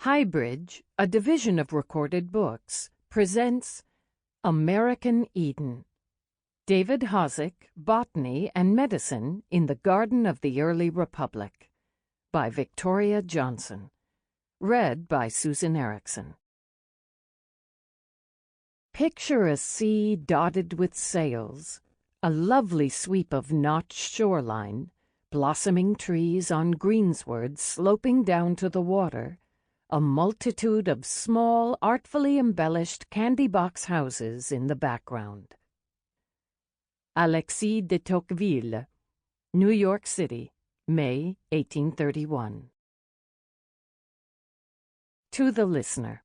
Highbridge, a division of Recorded Books, presents American Eden. David Hosack, Botany and Medicine in the Garden of the Early Republic, by Victoria Johnson. Read by Susan Ericksen. Picture a sea dotted with sails, a lovely sweep of notched shoreline, blossoming trees on greensward sloping down to the water, a multitude of small, artfully embellished candy-box houses in the background. Alexis de Tocqueville, New York City, May 1831. To the listener.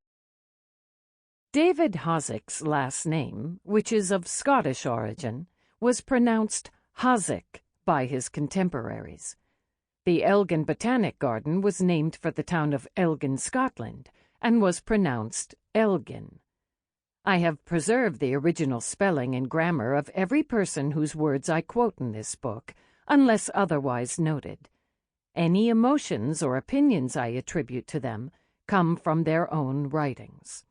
David Hosack's last name, which is of Scottish origin, was pronounced Hosack by his contemporaries. The Elgin Botanic Garden was named for the town of Elgin, Scotland, and was pronounced Elgin. I have preserved the original spelling and grammar of every person whose words I quote in this book, unless otherwise noted. Any emotions or opinions I attribute to them come from their own writings.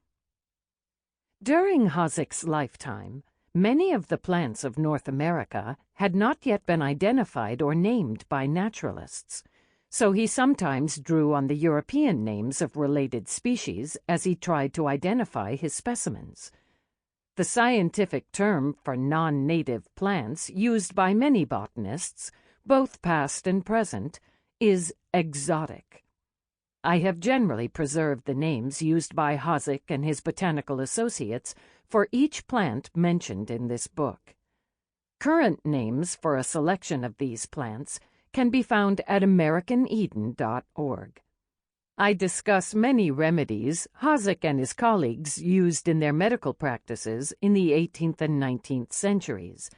During Hosack's lifetime, many of the plants of North America had not yet been identified or named by naturalists, so he sometimes drew on the European names of related species as he tried to identify his specimens. The scientific term for non-native plants used by many botanists, both past and present, is exotic. I have generally preserved the names used by Hosack and his botanical associates for each plant mentioned in this book. Current names for a selection of these plants can be found at AmericanEden.org. I discuss many remedies Hosack and his colleagues used in their medical practices in the 18th and 19th centuries,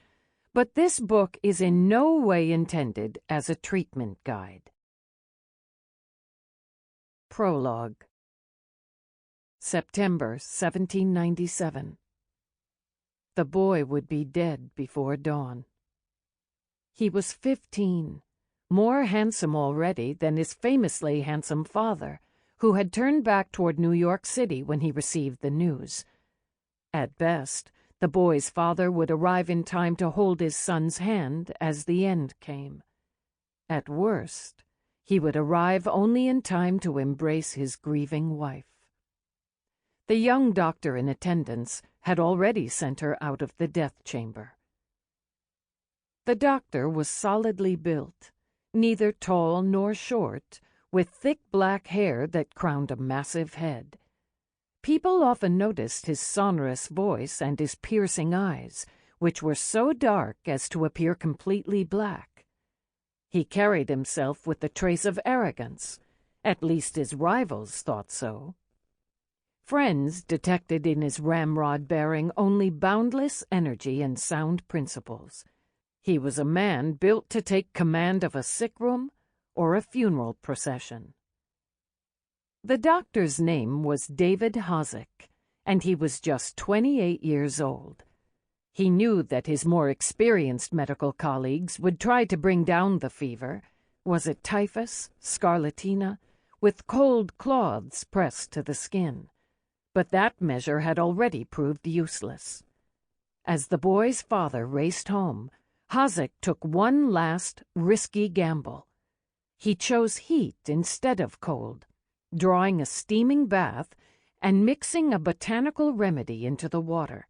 but this book is in no way intended as a treatment guide. Prologue. September 1797. The boy would be dead before dawn. He was 15, more handsome already than his famously handsome father, who had turned back toward New York City when he received the news. At best, the boy's father would arrive in time to hold his son's hand as the end came. At worst, he would arrive only in time to embrace his grieving wife. The young doctor in attendance had already sent her out of the death chamber. The doctor was solidly built, neither tall nor short, with thick black hair that crowned a massive head. People often noticed his sonorous voice and his piercing eyes, which were so dark as to appear completely black. He carried himself with a trace of arrogance. At least his rivals thought so. Friends detected in his ramrod bearing only boundless energy and sound principles. He was a man built to take command of a sick room or a funeral procession. The doctor's name was David Hosack, and he was just 28 years old. He knew that his more experienced medical colleagues would try to bring down the fever. Was it typhus, scarlatina, with cold cloths pressed to the skin? But that measure had already proved useless. As the boy's father raced home, Hosack took one last, risky gamble. He chose heat instead of cold, drawing a steaming bath and mixing a botanical remedy into the water,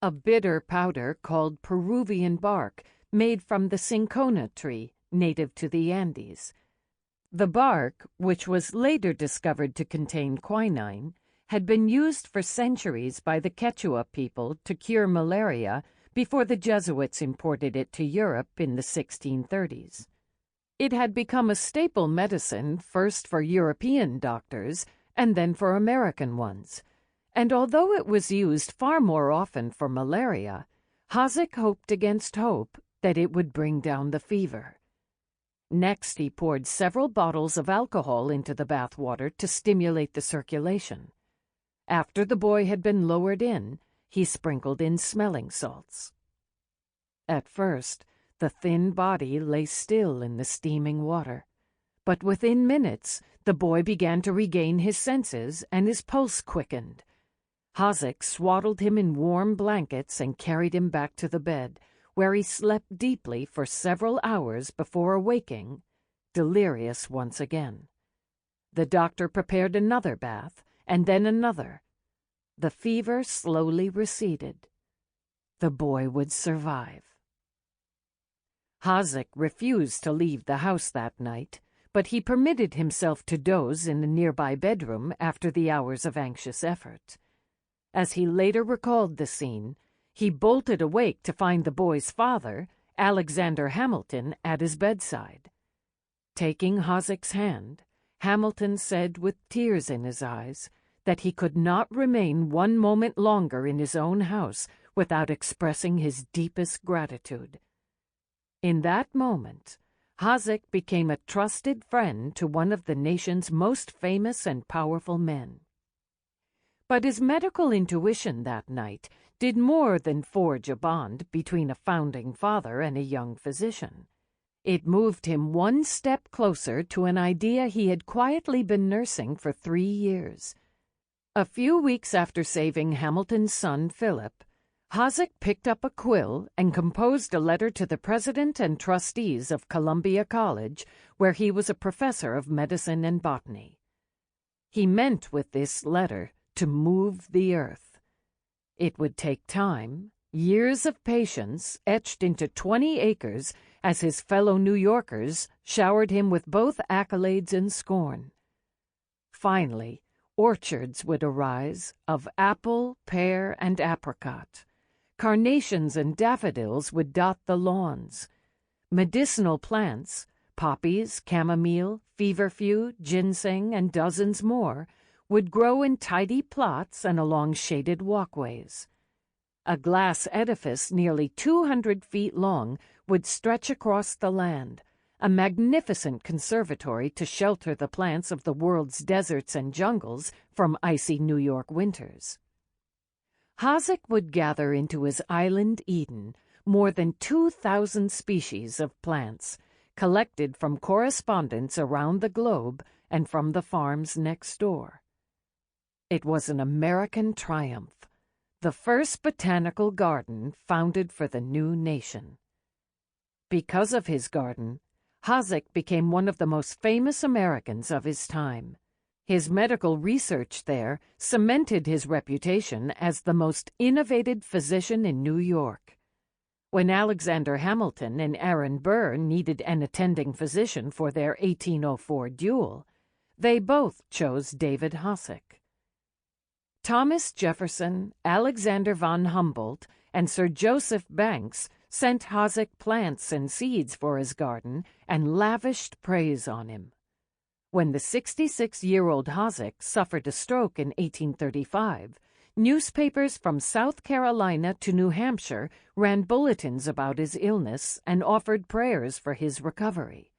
a bitter powder called Peruvian bark made from the cinchona tree native to the Andes. The bark, which was later discovered to contain quinine, had been used for centuries by the Quechua people to cure malaria before the Jesuits imported it to Europe in the 1630s. It had become a staple medicine first for European doctors and then for American ones, and although it was used far more often for malaria, Hosack hoped against hope that it would bring down the fever. Next, he poured several bottles of alcohol into the bath water to stimulate the circulation. After the boy had been lowered in, he sprinkled in smelling salts. At first, the thin body lay still in the steaming water, But within minutes, the boy began to regain his senses and his pulse quickened. Hosack swaddled him in warm blankets and carried him back to the bed, where he slept deeply for several hours before awaking, delirious once again. The doctor prepared another bath, and then another. The fever slowly receded. The boy would survive. Hosack refused to leave the house that night, but he permitted himself to doze in a nearby bedroom after the hours of anxious effort. As he later recalled the scene, he bolted awake to find the boy's father, Alexander Hamilton, at his bedside. Taking Hosack's hand, Hamilton said with tears in his eyes that he could not remain one moment longer in his own house without expressing his deepest gratitude. In that moment, Hosack became a trusted friend to one of the nation's most famous and powerful men. But his medical intuition that night did more than forge a bond between a founding father and a young physician. It moved him one step closer to an idea he had quietly been nursing for 3 years. A few weeks after saving Hamilton's son, Philip, Hosack picked up a quill and composed a letter to the president and trustees of Columbia College, where he was a professor of medicine and botany. He meant with this letter to move the earth. It would take time, years of patience etched into 20 acres, as his fellow New Yorkers showered him with both accolades and scorn. Finally, orchards would arise of apple, pear, and apricot. Carnations and daffodils would dot the lawns. Medicinal plants, poppies, chamomile, feverfew, ginseng, and dozens more, would grow in tidy plots and along shaded walkways. A glass edifice nearly 200 feet long would stretch across the land, a magnificent conservatory to shelter the plants of the world's deserts and jungles from icy New York winters. Hosack would gather into his island Eden more than 2,000 species of plants, collected from correspondents around the globe and from the farms next door. It was an American triumph, the first botanical garden founded for the new nation. Because of his garden, Hosack became one of the most famous Americans of his time. His medical research there cemented his reputation as the most innovative physician in New York. When Alexander Hamilton and Aaron Burr needed an attending physician for their 1804 duel, they both chose David Hosack. Thomas Jefferson, Alexander von Humboldt, and Sir Joseph Banks sent Hosack plants and seeds for his garden and lavished praise on him. When the 66-year-old Hosack suffered a stroke in 1835, newspapers from South Carolina to New Hampshire ran bulletins about his illness and offered prayers for his recovery.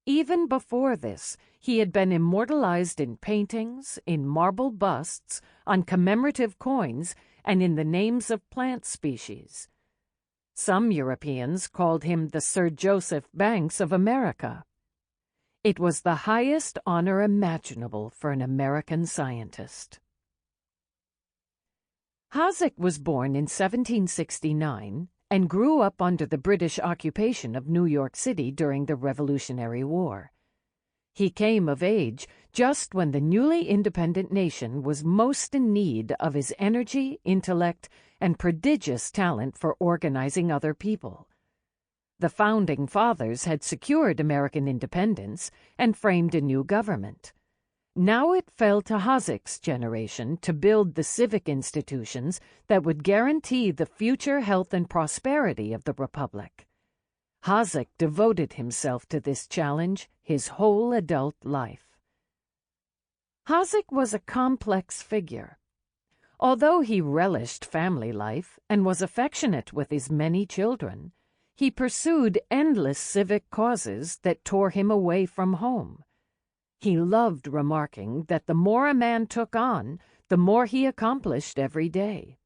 Even before this, he had been immortalized in paintings, in marble busts, on commemorative coins, and in the names of plant species. Some Europeans called him the Sir Joseph Banks of America. It was the highest honor imaginable for an American scientist. Hosack was born in 1769 and grew up under the British occupation of New York City during the Revolutionary War. He came of age just when the newly independent nation was most in need of his energy, intellect, and prodigious talent for organizing other people. The Founding Fathers had secured American independence and framed a new government. Now it fell to Hosack's generation to build the civic institutions that would guarantee the future health and prosperity of the Republic. Hosack devoted himself to this challenge his whole adult life. Hosack was a complex figure. Although he relished family life and was affectionate with his many children, he pursued endless civic causes that tore him away from home. He loved remarking that the more a man took on, the more he accomplished every day.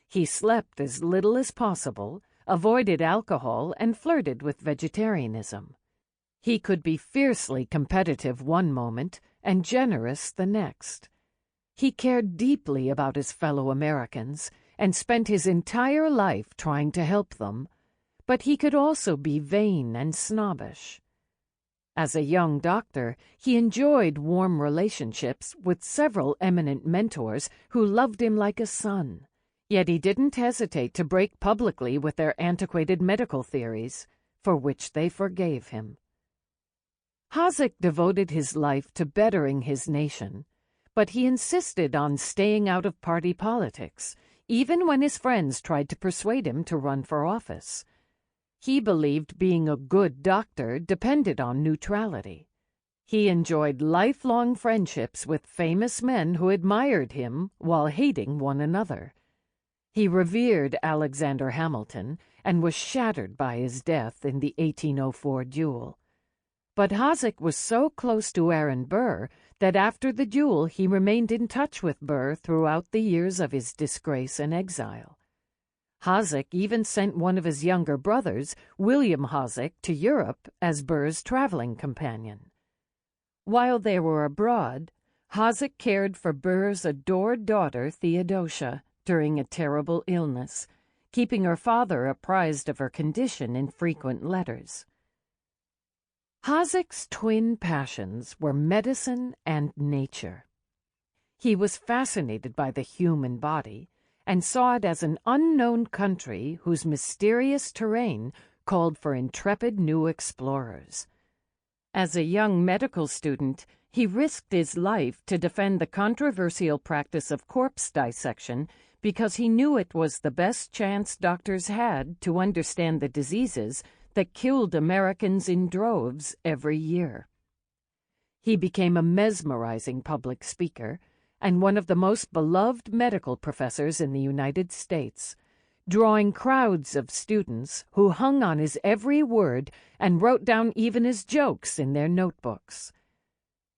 He slept as little as possible, avoided alcohol, and flirted with vegetarianism. He could be fiercely competitive one moment and generous the next. He cared deeply about his fellow Americans and spent his entire life trying to help them, but he could also be vain and snobbish. As a young doctor, he enjoyed warm relationships with several eminent mentors who loved him like a son, yet he didn't hesitate to break publicly with their antiquated medical theories, for which they forgave him. Hosack devoted his life to bettering his nation, but he insisted on staying out of party politics, even when his friends tried to persuade him to run for office. He believed being a good doctor depended on neutrality. He enjoyed lifelong friendships with famous men who admired him while hating one another. He revered Alexander Hamilton and was shattered by his death in the 1804 duel. But Hosack was so close to Aaron Burr that after the duel he remained in touch with Burr throughout the years of his disgrace and exile. Hosack even sent one of his younger brothers, William Hosack, to Europe as Burr's traveling companion. While they were abroad, Hosack cared for Burr's adored daughter Theodosia during a terrible illness, keeping her father apprised of her condition in frequent letters. Hosack's twin passions were medicine and nature. He was fascinated by the human body and saw it as an unknown country whose mysterious terrain called for intrepid new explorers. As a young medical student, he risked his life to defend the controversial practice of corpse dissection because he knew it was the best chance doctors had to understand the diseases that killed Americans in droves every year. He became a mesmerizing public speaker and one of the most beloved medical professors in the United States, drawing crowds of students who hung on his every word and wrote down even his jokes in their notebooks.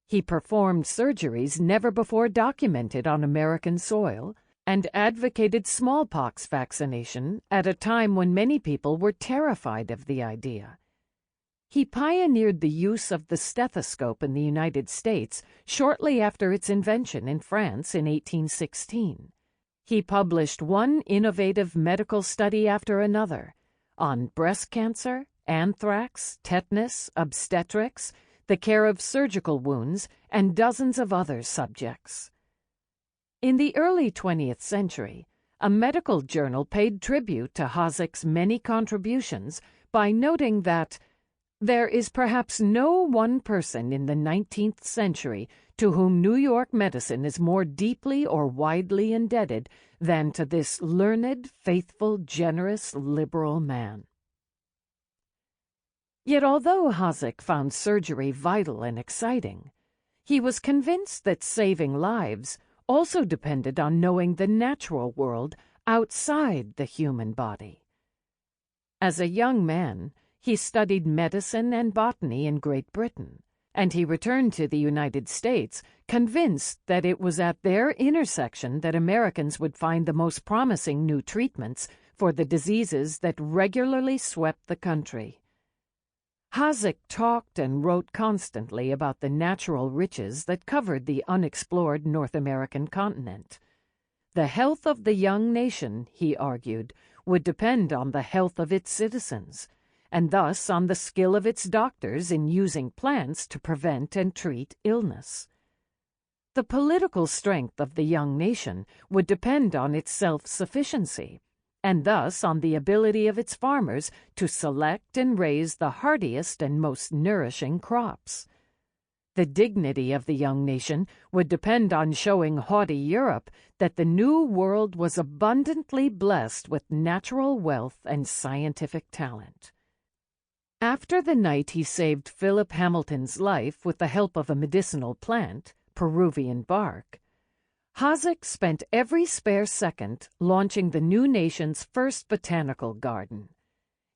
He performed surgeries never before documented on American soil and advocated smallpox vaccination at a time when many people were terrified of the idea. He pioneered the use of the stethoscope in the United States shortly after its invention in France in 1816. He published one innovative medical study after another on breast cancer, anthrax, tetanus, obstetrics, the care of surgical wounds, and dozens of other subjects. In the early 20th century, a medical journal paid tribute to Hosack's many contributions by noting that there is perhaps no one person in the 19th century to whom New York medicine is more deeply or widely indebted than to this learned, faithful, generous, liberal man. Yet although Hosack found surgery vital and exciting, he was convinced that saving lives also depended on knowing the natural world outside the human body. As a young man, he studied medicine and botany in Great Britain, and he returned to the United States convinced that it was at their intersection that Americans would find the most promising new treatments for the diseases that regularly swept the country. Hosack talked and wrote constantly about the natural riches that covered the unexplored North American continent. The health of the young nation, he argued, would depend on the health of its citizens, and thus on the skill of its doctors in using plants to prevent and treat illness. The political strength of the young nation would depend on its self-sufficiency, and thus on the ability of its farmers to select and raise the hardiest and most nourishing crops. The dignity of the young nation would depend on showing haughty Europe that the New World was abundantly blessed with natural wealth and scientific talent. After the night he saved Philip Hamilton's life with the help of a medicinal plant, Peruvian bark, Hosack spent every spare second launching the new nation's first botanical garden.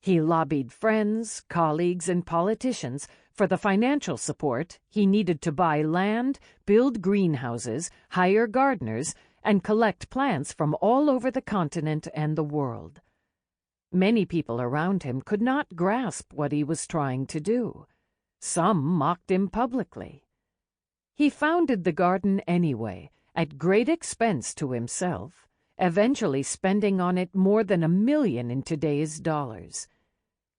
He lobbied friends, colleagues, and politicians for the financial support he needed to buy land, build greenhouses, hire gardeners, and collect plants from all over the continent and the world. Many people around him could not grasp what he was trying to do. Some mocked him publicly. He founded the garden anyway, at great expense to himself, eventually spending on it more than $1 million in today's dollars.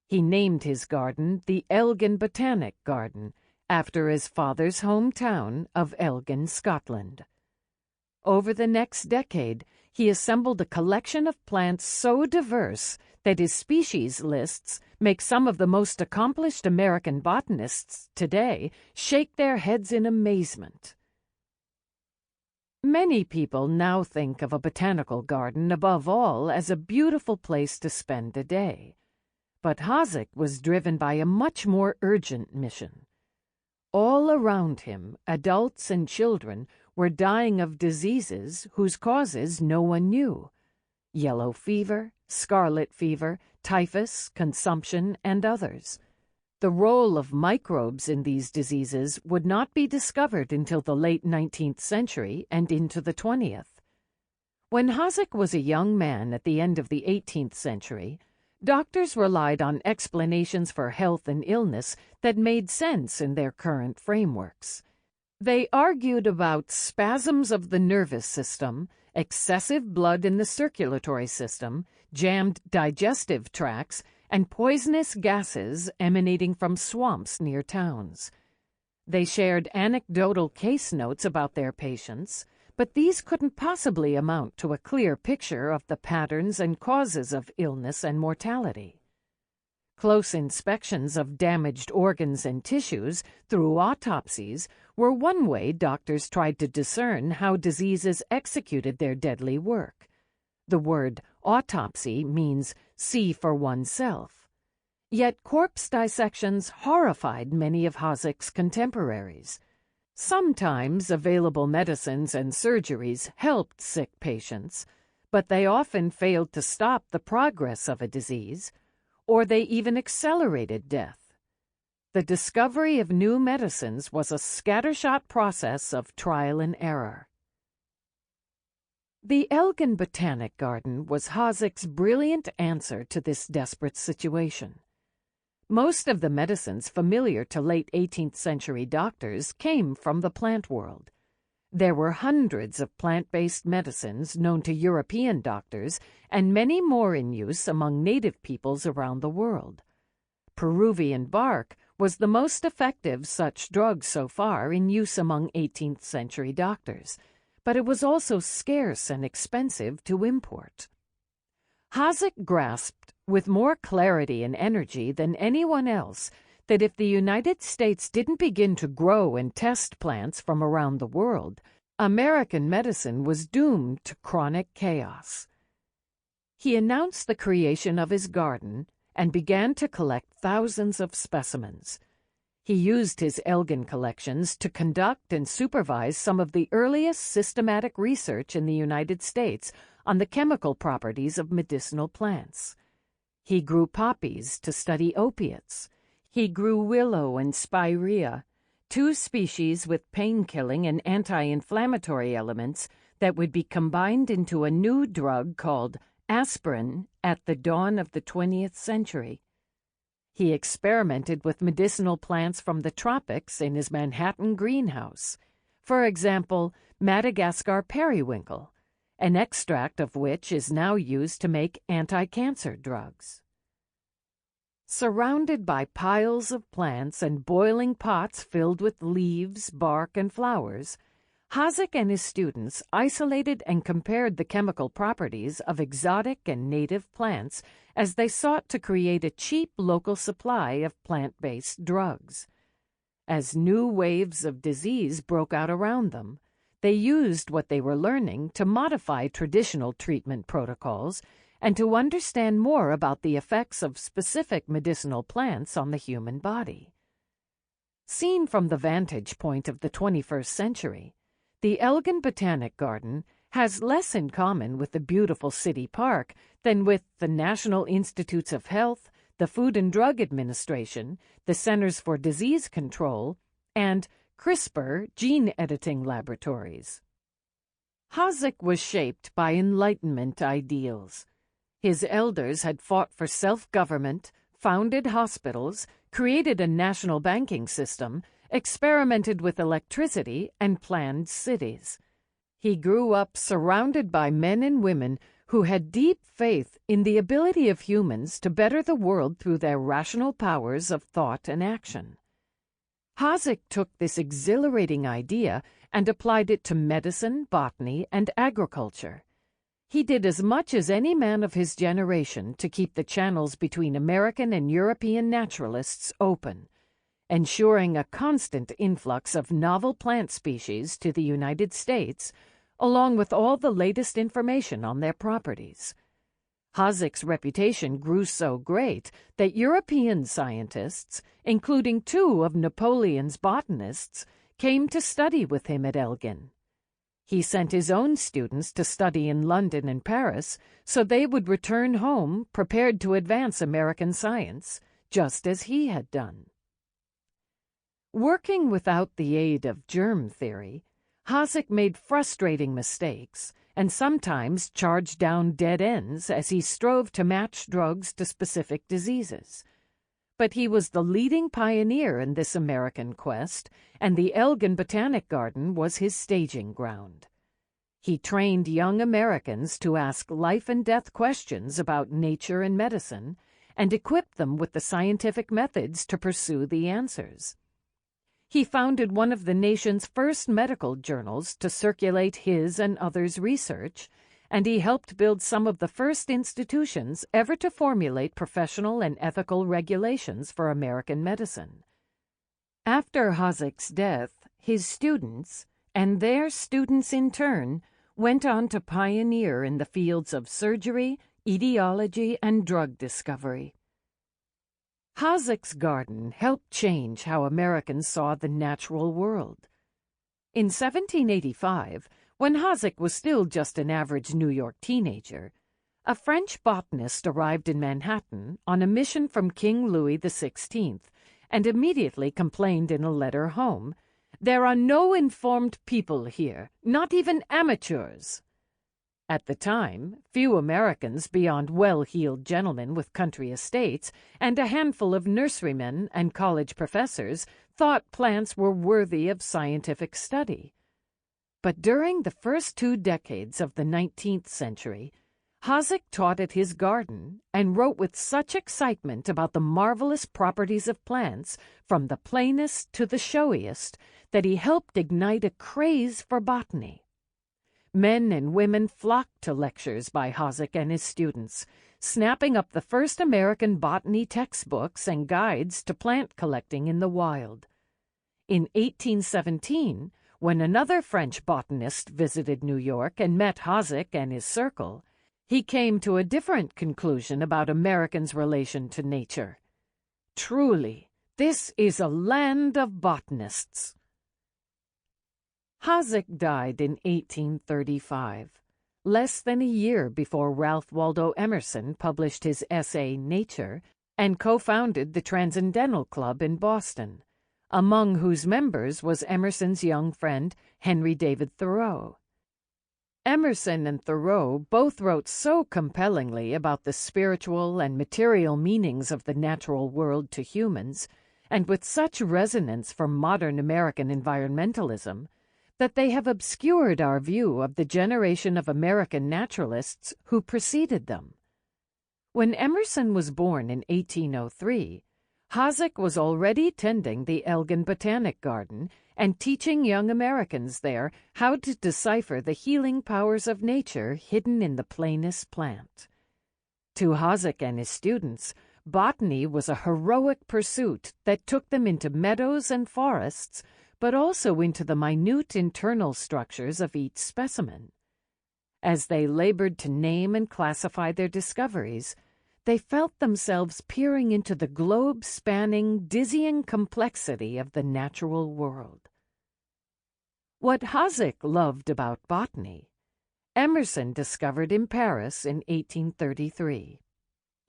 He named his garden the Elgin Botanic Garden, after his father's hometown of Elgin, Scotland. Over the next decade, he assembled a collection of plants so diverse that his species lists make some of the most accomplished American botanists today shake their heads in amazement. Many people now think of a botanical garden above all as a beautiful place to spend a day. But Hosack was driven by a much more urgent mission. All around him, adults and children were dying of diseases whose causes no one knew: yellow fever, scarlet fever, typhus, consumption, and others. The role of microbes in these diseases would not be discovered until the late 19th century and into the 20th. When Hosack was a young man at the end of the 18th century, doctors relied on explanations for health and illness that made sense in their current frameworks. They argued about spasms of the nervous system, excessive blood in the circulatory system, jammed digestive tracts, and poisonous gases emanating from swamps near towns. They shared anecdotal case notes about their patients, but these couldn't possibly amount to a clear picture of the patterns and causes of illness and mortality. Close inspections of damaged organs and tissues through autopsies were one way doctors tried to discern how diseases executed their deadly work. The word autopsy means see for oneself. Yet corpse dissections horrified many of Hosack's contemporaries. Sometimes available medicines and surgeries helped sick patients, but they often failed to stop the progress of a disease, or they even accelerated death. The discovery of new medicines was a scattershot process of trial and error. The Elgin Botanic Garden was Hosack's brilliant answer to this desperate situation. Most of the medicines familiar to late 18th century doctors came from the plant world. There were hundreds of plant-based medicines known to European doctors and many more in use among native peoples around the world. Peruvian bark was the most effective such drug so far in use among 18th century doctors, but it was also scarce and expensive to import. Hosack grasped with more clarity and energy than anyone else that if the United States didn't begin to grow and test plants from around the world, American medicine was doomed to chronic chaos. He announced the creation of his garden and began to collect thousands of specimens. He used his Elgin collections to conduct and supervise some of the earliest systematic research in the United States on the chemical properties of medicinal plants. He grew poppies to study opiates. He grew willow and spirea, two species with pain-killing and anti-inflammatory elements that would be combined into a new drug called aspirin at the dawn of the 20th century. He experimented with medicinal plants from the tropics in his Manhattan greenhouse. For example, Madagascar periwinkle, an extract of which is now used to make anti-cancer drugs. Surrounded by piles of plants and boiling pots filled with leaves, bark, and flowers, Hosack and his students isolated and compared the chemical properties of exotic and native plants as they sought to create a cheap local supply of plant-based drugs. As new waves of disease broke out around them, they used what they were learning to modify traditional treatment protocols and to understand more about the effects of specific medicinal plants on the human body. Seen from the vantage point of the 21st century, the Elgin Botanic Garden has less in common with the beautiful city park than with the National Institutes of Health, the Food and Drug Administration, the Centers for Disease Control, and CRISPR gene editing laboratories. Hosack was shaped by Enlightenment ideals. His elders had fought for self-government, founded hospitals, created a national banking system, experimented with electricity, and planned cities. He grew up surrounded by men and women who had deep faith in the ability of humans to better the world through their rational powers of thought and action. Hosack took this exhilarating idea and applied it to medicine, botany, and agriculture. He did as much as any man of his generation to keep the channels between American and European naturalists open, ensuring a constant influx of novel plant species to the United States, along with all the latest information on their properties. Hosack's reputation grew so great that European scientists, including 2 of Napoleon's botanists, came to study with him at Elgin. He sent his own students to study in London and Paris so they would return home prepared to advance American science, just as he had done. Working without the aid of germ theory, Hosack made frustrating mistakes and sometimes charged down dead ends as he strove to match drugs to specific diseases. But he was the leading pioneer in this American quest, and the Elgin Botanic Garden was his staging ground. He trained young Americans to ask life-and-death questions about nature and medicine, and equipped them with the scientific methods to pursue the answers. He founded one of the nation's first medical journals to circulate his and others' research, and he helped build some of the first institutions ever to formulate professional and ethical regulations for American medicine. After Hosack's death, his students, and their students in turn, went on to pioneer in the fields of surgery, etiology, and drug discovery. Hosack's garden helped change how Americans saw the natural world. In 1785, when Hosack was still just an average New York teenager, a French botanist arrived in Manhattan on a mission from King Louis XVI and immediately complained in a letter home, "There are no informed people here, not even amateurs." At the time, few Americans beyond well-heeled gentlemen with country estates and a handful of nurserymen and college professors thought plants were worthy of scientific study. But during the first 2 decades of the 19th century, Hosack taught at his garden and wrote with such excitement about the marvelous properties of plants, from the plainest to the showiest, that he helped ignite a craze for botany. Men and women flocked to lectures by Hosack and his students, snapping up the first American botany textbooks and guides to plant collecting in the wild. In 1817, when another French botanist visited New York and met Hosack and his circle, he came to a different conclusion about Americans' relation to nature. Truly, this is a land of botanists. Hosack died in 1835, less than a year before Ralph Waldo Emerson published his essay Nature and co-founded the Transcendental Club in Boston, among whose members was Emerson's young friend Henry David Thoreau. Emerson and Thoreau both wrote so compellingly about the spiritual and material meanings of the natural world to humans, and with such resonance for modern American environmentalism, that they have obscured our view of the generation of American naturalists who preceded them. When Emerson was born in 1803, Hosack was already tending the Elgin Botanic Garden and teaching young Americans there how to decipher the healing powers of nature hidden in the plainest plant. To Hosack and his students, botany was a heroic pursuit that took them into meadows and forests, but also into the minute internal structures of each specimen. As they labored to name and classify their discoveries, they felt themselves peering into the globe-spanning, dizzying complexity of the natural world. What Hosack loved about botany, Emerson discovered in Paris in 1833.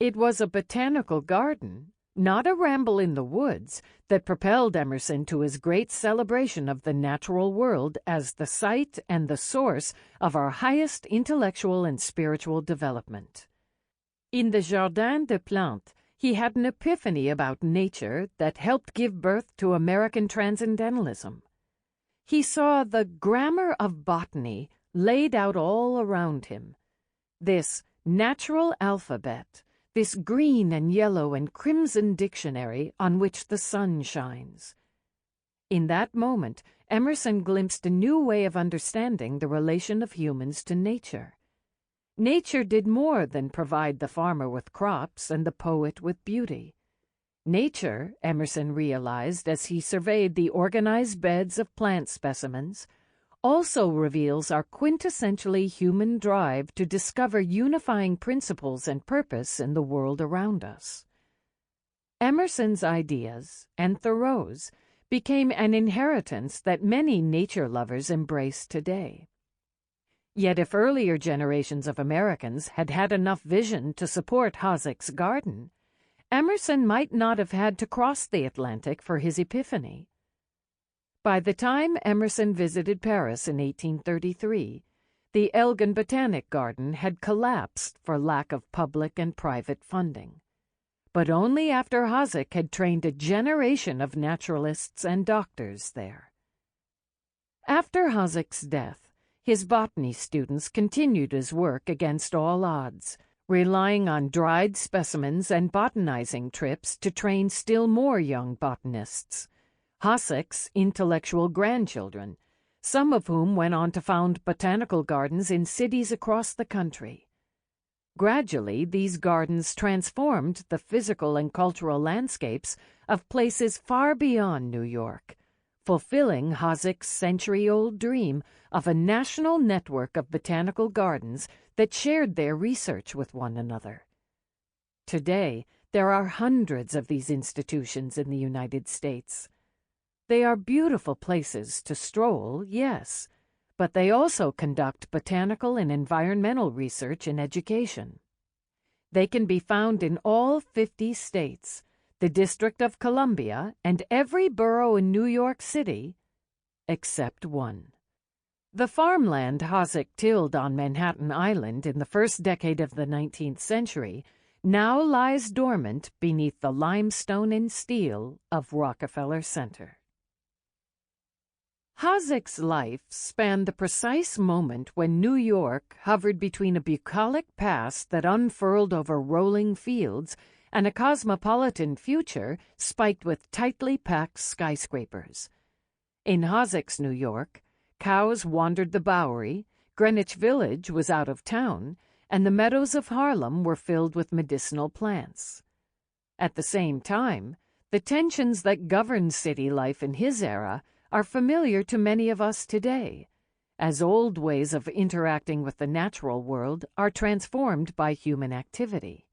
It was a botanical garden, not a ramble in the woods, that propelled Emerson to his great celebration of the natural world as the site and the source of our highest intellectual and spiritual development. In the Jardin des Plantes, He had an epiphany about nature that helped give birth to American transcendentalism. He saw the grammar of botany laid out all around him. This natural alphabet, this green and yellow and crimson dictionary on which the sun shines. In that moment, Emerson glimpsed a new way of understanding the relation of humans to nature. Nature did more than provide the farmer with crops and the poet with beauty. Nature, Emerson realized as he surveyed the organized beds of plant specimens, also reveals our quintessentially human drive to discover unifying principles and purpose in the world around us. Emerson's ideas, and Thoreau's, became an inheritance that many nature lovers embrace today. Yet if earlier generations of Americans had had enough vision to support Hosack's garden, Emerson might not have had to cross the Atlantic for his epiphany. By the time Emerson visited Paris in 1833, the Elgin Botanic Garden had collapsed for lack of public and private funding. But only after Hosack had trained a generation of naturalists and doctors there. After Hosack's death, his botany students continued his work against all odds, relying on dried specimens and botanizing trips to train still more young botanists, Hosack's intellectual grandchildren, some of whom went on to found botanical gardens in cities across the country. Gradually, these gardens transformed the physical and cultural landscapes of places far beyond New York, fulfilling Hosack's century-old dream of a national network of botanical gardens that shared their research with one another. Today, there are hundreds of these institutions in the United States. They are beautiful places to stroll, yes, but they also conduct botanical and environmental research and education. They can be found in all 50 states, the District of Columbia, and every borough in New York City, except one. The farmland Hosack tilled on Manhattan Island in the first decade of the 19th century now lies dormant beneath the limestone and steel of Rockefeller Center. Hosack's life spanned the precise moment when New York hovered between a bucolic past that unfurled over rolling fields and a cosmopolitan future spiked with tightly packed skyscrapers. In Hosack's New York, cows wandered the Bowery, Greenwich Village was out of town, and the meadows of Harlem were filled with medicinal plants. At the same time, the tensions that governed city life in his era are familiar to many of us today, as old ways of interacting with the natural world are transformed by human activity.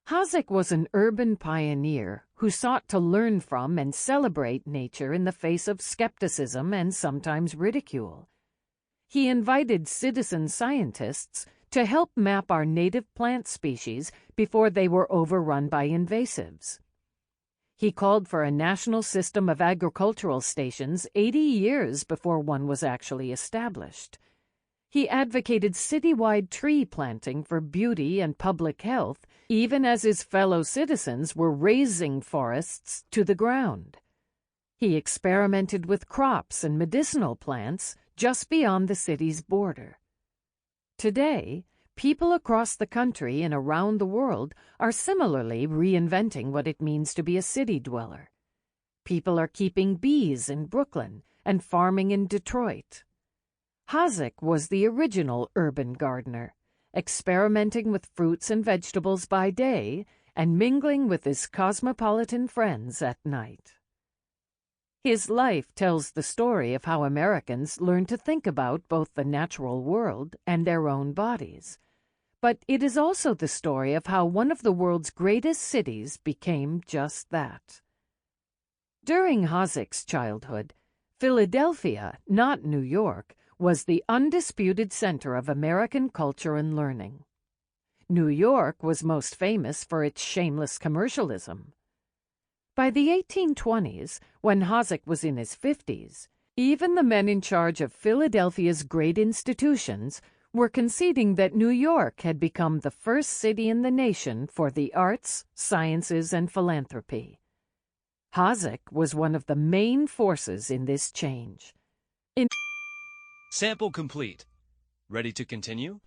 Hosack was an urban pioneer who sought to learn from and celebrate nature in the face of skepticism and sometimes ridicule. He invited citizen scientists to help map our native plant species before they were overrun by invasives. He called for a national system of agricultural stations 80 years before one was actually established. He advocated citywide tree planting for beauty and public health, even as his fellow citizens were razing forests to the ground. He experimented with crops and medicinal plants just beyond the city's border. Today, people across the country and around the world are similarly reinventing what it means to be a city dweller. People are keeping bees in Brooklyn and farming in Detroit. Hosack was the original urban gardener, experimenting with fruits and vegetables by day and mingling with his cosmopolitan friends at night. His life tells the story of how Americans learned to think about both the natural world and their own bodies. But it is also the story of how one of the world's greatest cities became just that. During Hosack's childhood, Philadelphia, not New York, was the undisputed center of American culture and learning. New York was most famous for its shameless commercialism. By the 1820s, when Hosack was in his 50s, even the men in charge of Philadelphia's great institutions were conceding that New York had become the first city in the nation for the arts, sciences, and philanthropy. Hosack was one of the main forces in this change. Sample complete. Ready to continue?